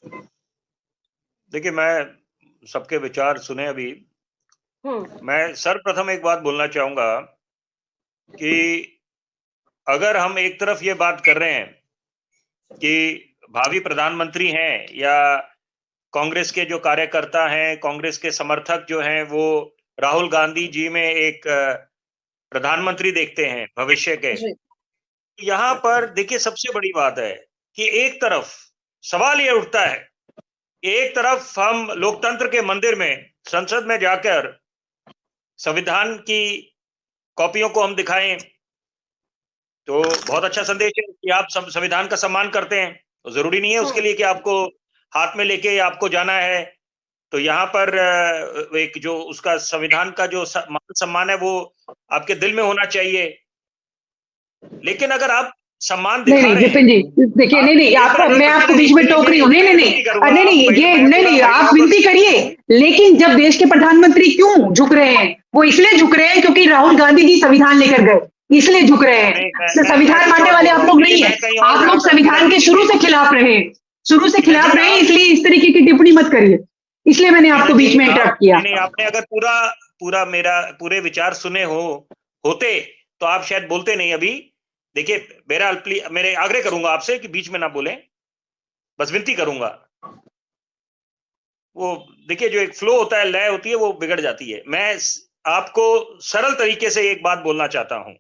देखिए, मैं सबके विचार सुने अभी। हम्म। मैं सर्वप्रथम एक बात बोलना चाहूँगा कि अगर हम एक तरफ ये बात कर रहे हैं कि भावी प्रधानमंत्री हैं या कांग्रेस के जो कार्यकर्ता हैं, कांग्रेस के समर्थक जो हैं, वो राहुल गांधी जी में एक प्रधानमंत्री देखते हैं भविष्य के। जी। यहाँ पर देखिए सबसे बड़ी बात है कि एक तरफ सवाल ये उठता है, एक तरफ हम लोकतंत्र के मंदिर में, संसद में जाकर संविधान की कॉपियों को हम दिखाएं, तो बहुत अच्छा संदेश है कि आप संविधान का सम्मान करते हैं। तो जरूरी नहीं है उसके हम्म। लिए कि आपको हाथ में लेके आपको जाना है। तो यहाँ पर एक जो उसका संविधान का जो मान सम्मान है वो आपके दिल में होना चाहिए। लेकिन अगर आप सम्मान नहीं दिखा नहीं रहे हैं, विपिन जी, देखिए, नहीं आप नहीं, एक आप, मिनट एक मैं मिनट आपको नहीं बीच में नहीं टोक नहीं रही हूँ। नहीं नहीं मैं नहीं नहीं, विनती करूंगा, नहीं नहीं, ये मैं नहीं पूरा नहीं, आप महिलाओं को विनती करिए। लेकिन जब देश के प्रधानमंत्री क्यों झुक रहे हैं, वो इसलिए झुक रहे हैं क्योंकि राहुल गांधी जी संविधान लेकर गए, इसलिए झुक रहे हैं। नहीं मैं संविधान कुछ मानने और वाले बोल आप रहा हूँ। लोग देखिए नहीं है। मैं कहीं और आप जा लोग रहा हूँ टीना संविधान जी। के शुरू से खिलाफ रहे हैं, शुरू से टीना खिलाफ जी रहे हैं, आप इसलिए इस तरीके की टिप्पणी मत करिए। इसलिए मैंने टीना आपको जी बीच में आप इंटरप्ट किया। नहीं नहीं आपने अगर पूरा पूरा मेरा पूरे विचार सुने होते तो आप शायद बोलते नहीं अभी। देखिए मेरे आग्रह करूंगा आपसे कि बीच में ना बोलें, बस विनती करूंगा। वो देखिए जो एक फ्लो होता है, लय होती है, वो बिगड़ जाती है। मैं आपको सरल तरीके से एक बात बोलना चाहता हूं।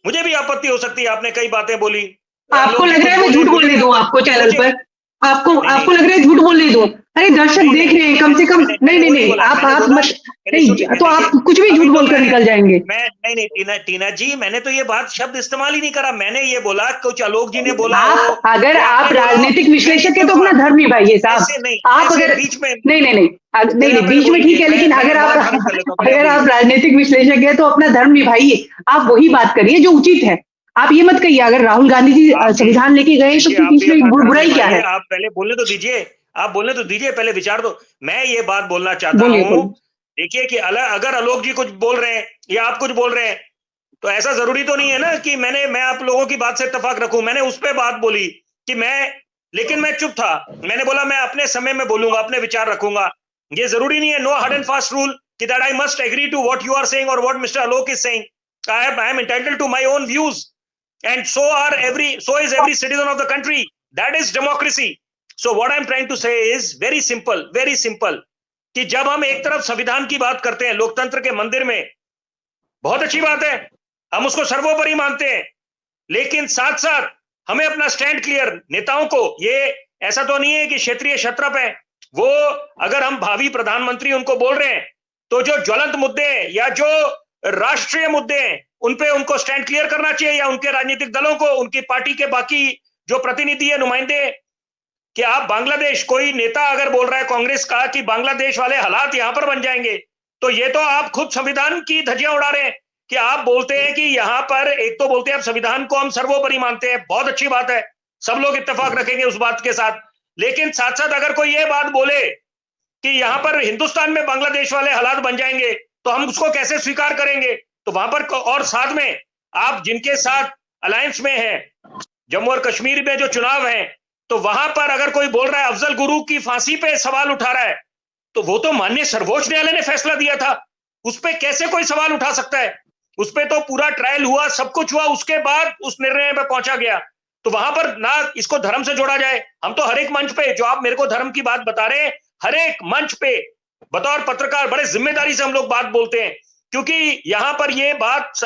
मुझे भी आपत्ति हो सकती है, आपने कई बातें बोली, आपको लोग जी लग रहा कुछ है मैं बोले, झूठ मुझे बोलने भी दूं आपको चैनल मुझे पर? आपको नहीं नहीं आपको लग रहा है झूठ बोलने दूं? अरे दर्शक नहीं देख नहीं रहे हैं, कम से कम। मैंने नहीं मैंने नहीं वो नहीं नहीं, बोला। मैंने आप बोला, मत। मैंने सुन नहीं लीजिए। तो देखिए आप कुछ भी झूठ अभी तो बोलकर निकल जाएंगे। मैं नहीं नहीं टीना जी, मैंने तो ये बात शब्द इस्तेमाल ही नहीं करा। मैंने ये बोला कुछ आलोक जी ने बोला हो आप अगर या आप आपने बोला हो, राजनीतिक मैं विश्लेषक है चुप तो था। अपना धर्म निभाइए साहब। ऐसे नहीं, आप ऐसे अगर बीच में नहीं नहीं नहीं, नहीं चलिए नहीं, आप पहले बीच बोल में ठीक लीजिए, है, लेकिन मैं अगर आप मौन धारण कर लेता हूँ पहले, अगर आप आप बोलिए। राजनीतिक विश्लेषक है तो अपना धर्म निभाइए। आप वही बात करिए जो उचित है। आप ये मत कहिए अगर राहुल गांधी जी आप भी संविधान लेके गए तो देखिए, फिर आप भी इसमें अपना धर्म बुराई क्या निभाइए। है? आप पहले बोलने तो दीजिए, आप बोलने तो दीजिए, पहले विचार दो। मैं ये बात बोलना चाहता बोलिए हूं, बोलिए। देखिए कि अगर आलोक जी कुछ बोल रहे हैं या आप कुछ बोल रहे हैं, तो ऐसा जरूरी तो नहीं है ना कि मैं आप लोगों की बात से इत्तेफाक रखूं। मैंने उस पर बात बोली कि लेकिन मैं चुप था। मैंने बोला मैं अपने समय में बोलूंगा, अपने विचार रखूंगा। ये जरूरी नहीं है, no hard and fast rule कि that I must agree to what you are saying or what mister Alok is saying. I am entitled to my own views, and so is every citizen of the country. That is democracy. So what I'm trying to say is very simple कि जब हम एक तरफ संविधान की बात करते हैं लोकतंत्र के मंदिर में, बहुत अच्छी बात है, हम उसको सर्वोपरि मानते हैं। लेकिन साथ साथ हमें अपना स्टैंड क्लियर, नेताओं को ये ऐसा तो नहीं है कि क्षेत्रीय क्षत्रप है वो। अगर हम भावी प्रधानमंत्री उनको बोल रहे हैं, तो जो ज्वलंत मुद्दे हैं या जो राष्ट्रीय मुद्दे हैं उन पे उनको स्टैंड क्लियर करना चाहिए, या उनके राजनीतिक दलों को, उनकी पार्टी के बाकी जो प्रतिनिधि है, नुमाइंदे, कि आप बांग्लादेश, कोई नेता अगर बोल रहा है कांग्रेस का कि बांग्लादेश वाले हालात यहां पर बन जाएंगे, तो ये तो आप खुद संविधान की धज्जियां उड़ा रहे हैं। कि आप बोलते हैं कि यहां पर, एक तो बोलते हैं आप संविधान को हम सर्वोपरि मानते हैं, बहुत अच्छी बात है, सब लोग इत्तेफाक रखेंगे उस बात के साथ। लेकिन साथ साथ अगर कोई ये बात बोले कि यहां पर हिंदुस्तान में बांग्लादेश वाले हालात बन जाएंगे, तो हम उसको कैसे स्वीकार करेंगे? तो वहां पर, और साथ में आप जिनके साथ अलायंस में है, जम्मू और कश्मीर में जो चुनाव है, तो वहां पर अगर कोई बोल रहा है अफजल गुरु की फांसी पे सवाल उठा रहा है, तो वो तो माननीय सर्वोच्च न्यायालय ने फैसला दिया था, उस पर कैसे कोई सवाल उठा सकता है? उस पर तो पूरा ट्रायल हुआ, सब कुछ हुआ, उसके बाद उस निर्णय पर पहुंचा गया। तो वहां पर ना इसको धर्म से जोड़ा जाए। हम तो हर एक मंच पे, जो आप मेरे को धर्म की बात बता रहे हैं, हर एक मंच पे बतौर पत्रकार बड़े जिम्मेदारी से हम लोग बात बोलते हैं, क्योंकि यहां पर ये बात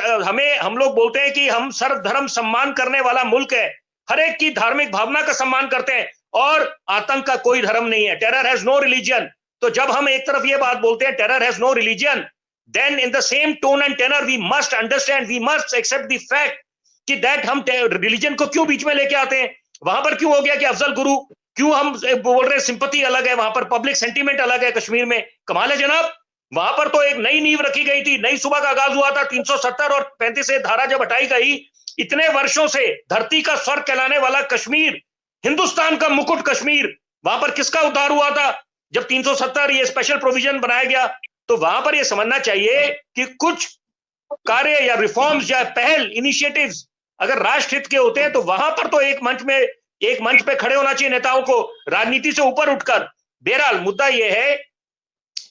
हम लोग बोलते हैं कि हम सर्वधर्म सम्मान करने वाला मुल्क है, हर एक की धार्मिक भावना का सम्मान करते हैं, और आतंक का कोई धर्म नहीं है, टेरर हैज नो रिलीजन। तो जब हम एक तरफ ये बात बोलते हैं terror has no religion, then in the same tone and tenor we must understand, we must accept the fact कि दैट हम रिलीजन को क्यों बीच में लेके आते हैं। वहां पर क्यों हो गया कि अफजल गुरु, क्यों हम बोल रहे हैं सिंपैथी अलग है, वहां पर पब्लिक सेंटीमेंट अलग है। कश्मीर में कमाल है जनाब, वहां पर तो एक नई नींव रखी गई थी, नई सुबह का आगाज हुआ था। 370 और 35 से धारा जब हटाई गई, इतने वर्षों से धरती का स्वर्ग कहलाने वाला कश्मीर, हिंदुस्तान का मुकुट कश्मीर, वहां पर किसका उद्धार हुआ था जब 370 ये स्पेशल प्रोविजन बनाया गया? तो वहां पर ये समझना चाहिए कि कुछ कार्य या रिफॉर्म्स या पहल, इनिशिएटिव्स अगर राष्ट्र हित के होते हैं, तो वहां पर तो एक मंच में एक मंच पे खड़े होना चाहिए नेताओं को, राजनीति से ऊपर उठकर। बहरहाल मुद्दा यह है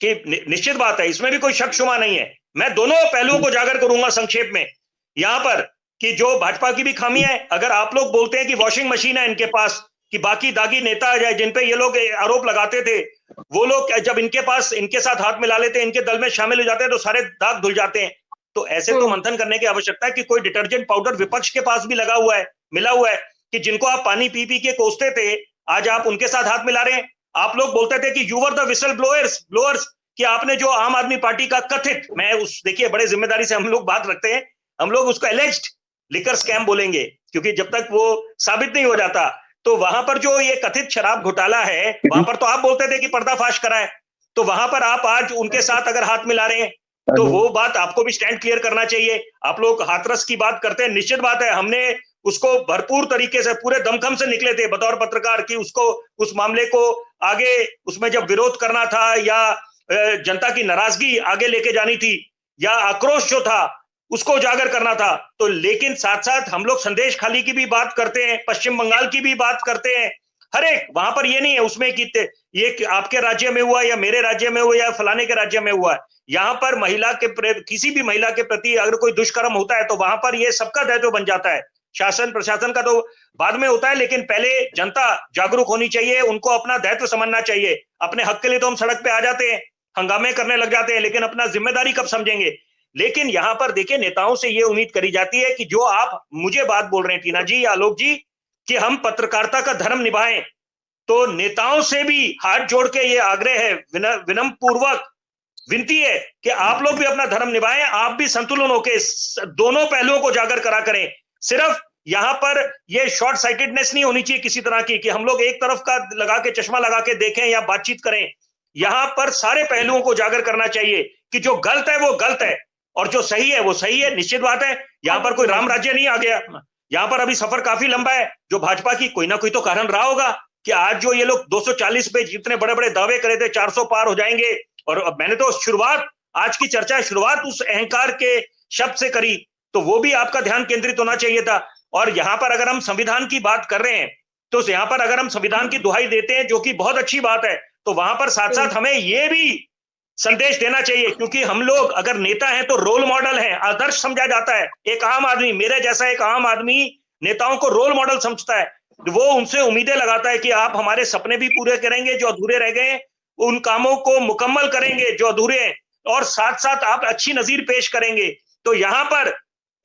कि निश्चित बात है, इसमें भी कोई शक शुबा नहीं है। मैं दोनों पहलुओं को उजागर करूंगा संक्षेप में यहां पर, कि जो भाजपा की भी खामी है, अगर आप लोग बोलते हैं कि वॉशिंग मशीन है इनके पास, कि बाकी दागी नेता आ जाए जिन पे ये लोग आरोप लगाते थे, वो लोग जब इनके पास इनके साथ हाथ मिला लेते, इनके दल में शामिल हो जाते हैं तो सारे दाग धुल जाते हैं। तो ऐसे तो मंथन करने की आवश्यकता है कि कोई डिटर्जेंट पाउडर विपक्ष के पास भी लगा हुआ है, मिला हुआ है, कि जिनको आप पानी पी पी के कोसते थे, आज आप उनके साथ हाथ मिला रहे हैं। आप लोग बोलते थे कि you were the whistle blowers, कि आपने जो आम आदमी पार्टी का कथित, मैं उस देखिए बड़े जिम्मेदारी से हम लोग बात रखते हैं, हम लोग उसको एलेज्ड लिकर स्कैम बोलेंगे, क्योंकि जब तक वो साबित नहीं हो जाता, तो वहां पर जो ये कथित शराब घोटाला है, वहां पर तो आप बोलते थे कि पर्दाफाश करा है, तो वहां पर आप आज उनके साथ अगर हाथ मिला रहे हैं, तो वो बात आपको भी स्टैंड क्लियर करना चाहिए। आप लोग हाथरस की बात करते हैं, निश्चित बात है, हमने उसको भरपूर तरीके से पूरे दमखम से निकले थे बतौर पत्रकार, कि उसको उस मामले को आगे, उसमें जब विरोध करना था या जनता की नाराजगी आगे लेके जानी थी या आक्रोश जो था उसको उजागर करना था, तो लेकिन साथ साथ हम लोग संदेश खाली की भी बात करते हैं, पश्चिम बंगाल की भी बात करते हैं, हर एक वहां पर ये नहीं है उसमें कि ये आपके राज्य में हुआ या मेरे राज्य में हुआ या फलाने के राज्य में हुआ। यहाँ पर महिला के किसी भी महिला के प्रति अगर कोई दुष्कर्म होता है तो वहां पर ये सबका दायित्व बन जाता है। शासन प्रशासन का तो बाद में होता है, लेकिन पहले जनता जागरूक होनी चाहिए, उनको अपना दायित्व समझना चाहिए। अपने हक के लिए तो हम सड़क पे आ जाते हैं, हंगामे करने लग जाते हैं, लेकिन अपना जिम्मेदारी कब समझेंगे। लेकिन यहां पर देखिए, नेताओं से ये उम्मीद करी जाती है कि जो आप मुझे बात बोल रहे हैं टीना जी, आलोक जी, कि हम पत्रकारिता का धर्म निभाएं, तो नेताओं से भी हाथ जोड़ के ये आग्रह है, विनम्र पूर्वक विनती है कि आप लोग भी अपना धर्म निभाएं, आप भी संतुलन होके दोनों पहलुओं को उजागर करा करें। सिर्फ यहां पर ये शॉर्ट साइटेडनेस नहीं होनी चाहिए किसी तरह की, कि हम लोग एक तरफ का लगा के चश्मा लगा के देखें या बातचीत करें। यहां पर सारे पहलुओं को उजागर करना चाहिए कि जो गलत है वो गलत है और जो सही है वो सही है। निश्चित बात है, यहां पर कोई राम राज्य नहीं आ गया, यहां पर अभी सफर काफी लंबा है। जो भाजपा की कोई ना कोई तो कारण रहा होगा कि आज जो ये लोग 240 पे जितने बड़े बड़े दावे करे थे 400 पार हो जाएंगे, और मैंने तो शुरुआत, आज की चर्चा शुरुआत उस अहंकार के शब्द से करी, तो वो भी आपका ध्यान केंद्रित होना चाहिए था। और यहां पर अगर हम संविधान की बात कर रहे हैं, तो यहां पर अगर हम संविधान की दुहाई देते हैं, जो कि बहुत अच्छी बात है, तो वहां पर साथ साथ हमें ये भी संदेश देना चाहिए, क्योंकि हम लोग अगर नेता हैं तो रोल मॉडल हैं, आदर्श समझा जाता है। एक आम आदमी, मेरे जैसा एक आम आदमी नेताओं को रोल मॉडल समझता है, वो उनसे उम्मीदें लगाता है कि आप हमारे सपने भी पूरे करेंगे जो अधूरे रह गए, उन कामों को मुकम्मल करेंगे जो अधूरे हैं, और साथ साथ आप अच्छी नजीर पेश करेंगे। तो यहां पर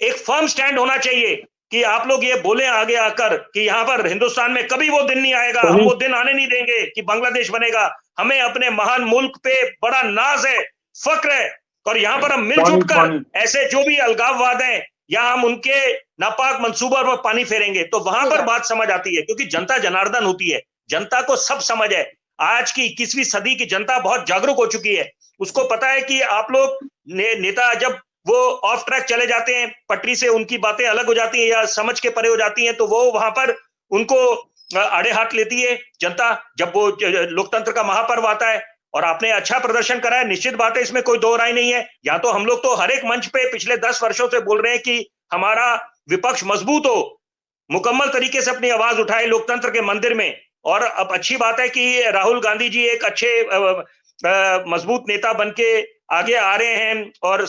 एक फर्म स्टैंड होना चाहिए कि आप लोग ये बोले आगे आकर कि यहां पर हिंदुस्तान में कभी वो दिन नहीं आएगा, हम वो दिन आने नहीं देंगे कि बांग्लादेश बनेगा। हमें अपने महान मुल्क पे बड़ा नाज है, फक्र है, और यहां पर हम मिलजुल कर ऐसे जो भी अलगाववाद हैं या हम उनके नापाक मंसूबों पर पानी फेरेंगे, तो वहां पर बात समझ आती है, क्योंकि जनता जनार्दन होती है, जनता को सब समझ है। आज की 21वीं सदी की जनता बहुत जागरूक हो चुकी है, उसको पता है कि आप लोग नेता जब वो ऑफ ट्रैक चले जाते हैं, पटरी से उनकी बातें अलग हो जाती हैं या समझ के परे हो जाती हैं, तो वो वहां पर उनको आड़े हाथ लेती है जनता, जब वो लोकतंत्र का महापर्व आता है। और आपने अच्छा प्रदर्शन करा है, निश्चित बात है, इसमें कोई दो राय नहीं है। या तो हम लोग तो हर एक मंच पे पिछले 10 वर्षों से बोल रहे हैं कि हमारा विपक्ष मजबूत हो, मुकम्मल तरीके से अपनी आवाज उठाए लोकतंत्र के मंदिर में। और अब अच्छी बात है कि राहुल गांधी जी एक अच्छे मजबूत नेता बन के आगे आ रहे हैं और